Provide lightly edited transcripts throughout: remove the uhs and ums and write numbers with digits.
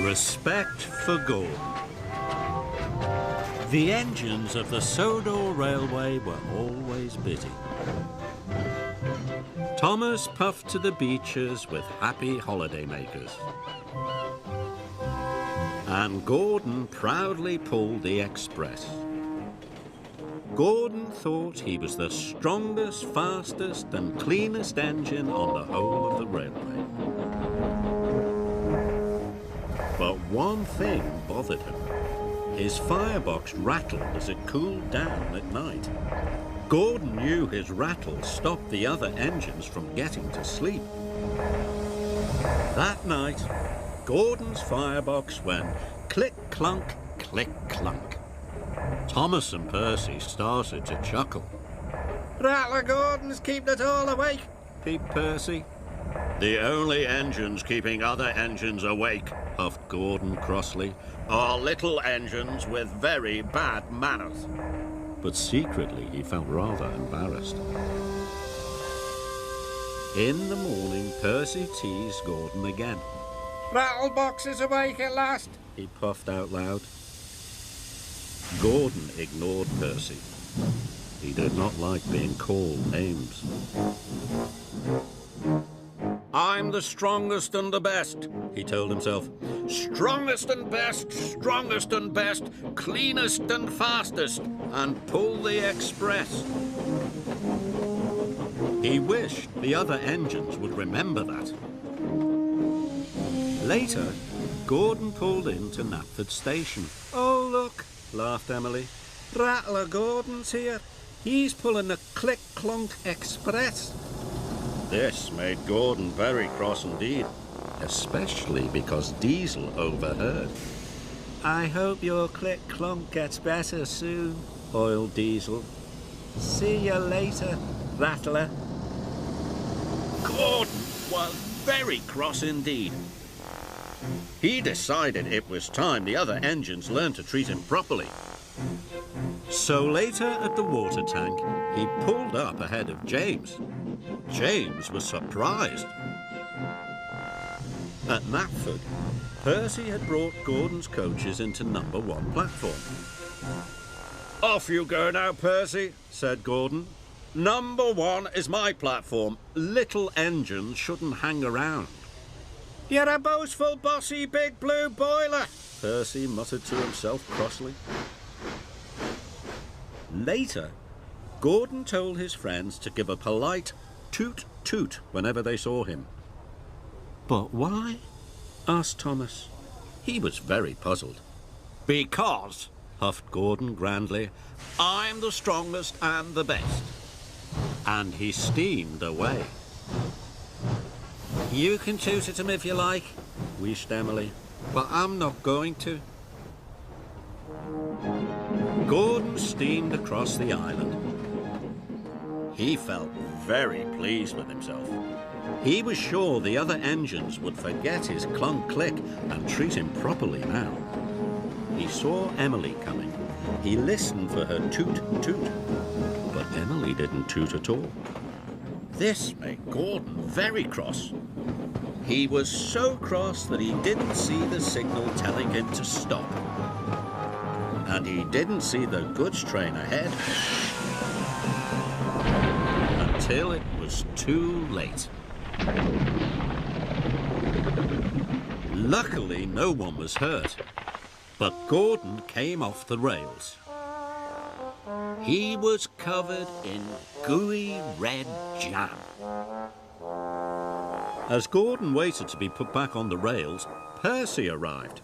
Respect for Gordon. The engines of the Sodor Railway were always busy. Thomas puffed to the beaches with happy holidaymakers. And Gordon proudly pulled the express. Gordon thought he was the strongest, fastest and cleanest engine on the whole of the railway. But one thing bothered him. His firebox rattled as it cooled down at night. Gordon knew his rattle stopped the other engines from getting to sleep. That night, Gordon's firebox went click-clunk, click-clunk. Thomas and Percy started to chuckle. Rattler Gordon's keeping it all awake, peeped Percy. The only engines keeping other engines awake, huffed Gordon crossly, are little engines with very bad manners. But secretly he felt rather embarrassed. In the morning, Percy teased Gordon again. Rattlebox is awake at last, he puffed out loud. Gordon ignored Percy. He did not like being called names. I'm the strongest and the best, he told himself. Strongest and best, cleanest and fastest, and pull the express. He wished the other engines would remember that. Later, Gordon pulled into Knapford Station. Oh, look, laughed Emily. Rattler Gordon's here. He's pulling the click-clunk express. This made Gordon very cross indeed, especially because Diesel overheard. I hope your click-clunk gets better soon, oiled Diesel. See you later, Rattler. Gordon was very cross indeed. He decided it was time the other engines learned to treat him properly. So later at the water tank, he pulled up ahead of James. James was surprised. At Knapford, Percy had brought Gordon's coaches into number 1 platform. Off you go now, Percy, said Gordon. Number 1 is my platform. Little engines shouldn't hang around. You're a boastful, bossy, big blue boiler, Percy muttered to himself crossly. Later, Gordon told his friends to give a polite toot-toot whenever they saw him. But why? Asked Thomas. He was very puzzled. Because, huffed Gordon grandly, I'm the strongest and the best. And he steamed away. You can toot at him if you like, wheezed Emily, but I'm not going to. Gordon steamed across the island. He felt very pleased with himself. He was sure the other engines would forget his clunk-click and treat him properly now. He saw Emily coming. He listened for her toot-toot, but Emily didn't toot at all. This made Gordon very cross. He was so cross that he didn't see the signal telling him to stop. And he didn't see the goods train ahead until it was too late. Luckily, no one was hurt, but Gordon came off the rails. He was covered in gooey red jam. As Gordon waited to be put back on the rails, Percy arrived.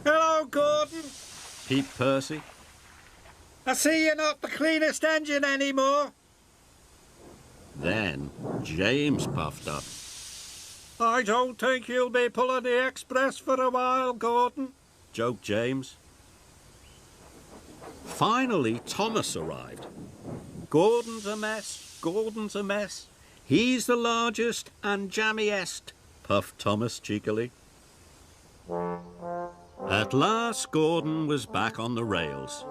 Hello, Gordon, peeped Percy. I see you're not the cleanest engine anymore. Then James puffed up. I don't think you'll be pulling the express for a while, Gordon, joked James. Finally, Thomas arrived. Gordon's a mess, Gordon's a mess. He's the largest and jammiest, puffed Thomas cheekily. At last, Gordon was back on the rails.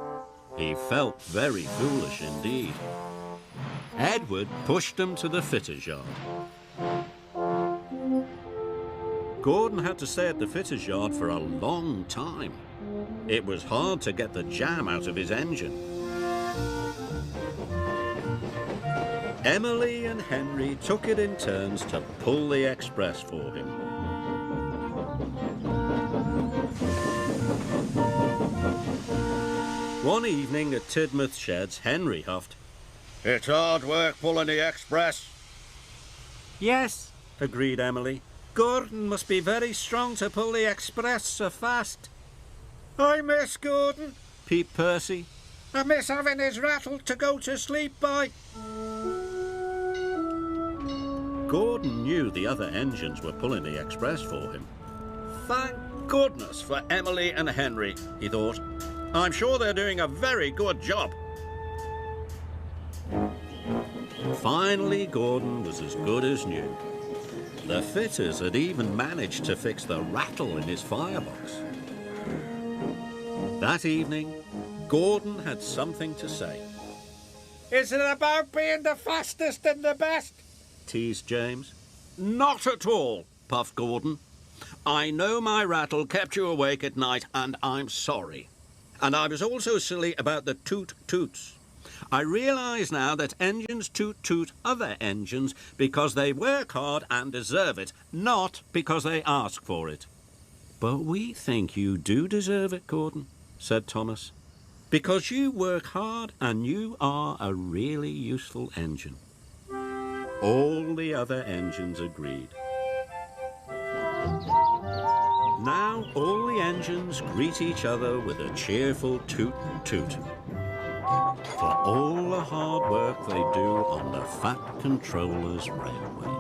He felt very foolish indeed. Edward pushed him to the fitter's yard. Gordon had to stay at the fitter's yard for a long time. It was hard to get the jam out of his engine. Emily and Henry took it in turns to pull the express for him. One evening at Tidmouth Sheds, Henry huffed, "It's hard work pulling the express." Yes, agreed Emily. Gordon must be very strong to pull the express so fast. I miss Gordon, peeped Percy. I miss having his rattle to go to sleep by. Gordon knew the other engines were pulling the express for him. Thank goodness for Emily and Henry, he thought. I'm sure they're doing a very good job. Finally, Gordon was as good as new. The fitters had even managed to fix the rattle in his firebox. That evening, Gordon had something to say. Is it about being the fastest and the best? Teased James. Not at all, puffed Gordon. I know my rattle kept you awake at night, and I'm sorry. And I was also silly about the toot-toots. I realise now that engines toot-toot other engines because they work hard and deserve it, not because they ask for it. But we think you do deserve it, Gordon, said Thomas, because you work hard and you are a really useful engine. All the other engines agreed. Now all the engines greet each other with a cheerful toot-toot for all the hard work they do on the Fat Controller's Railway.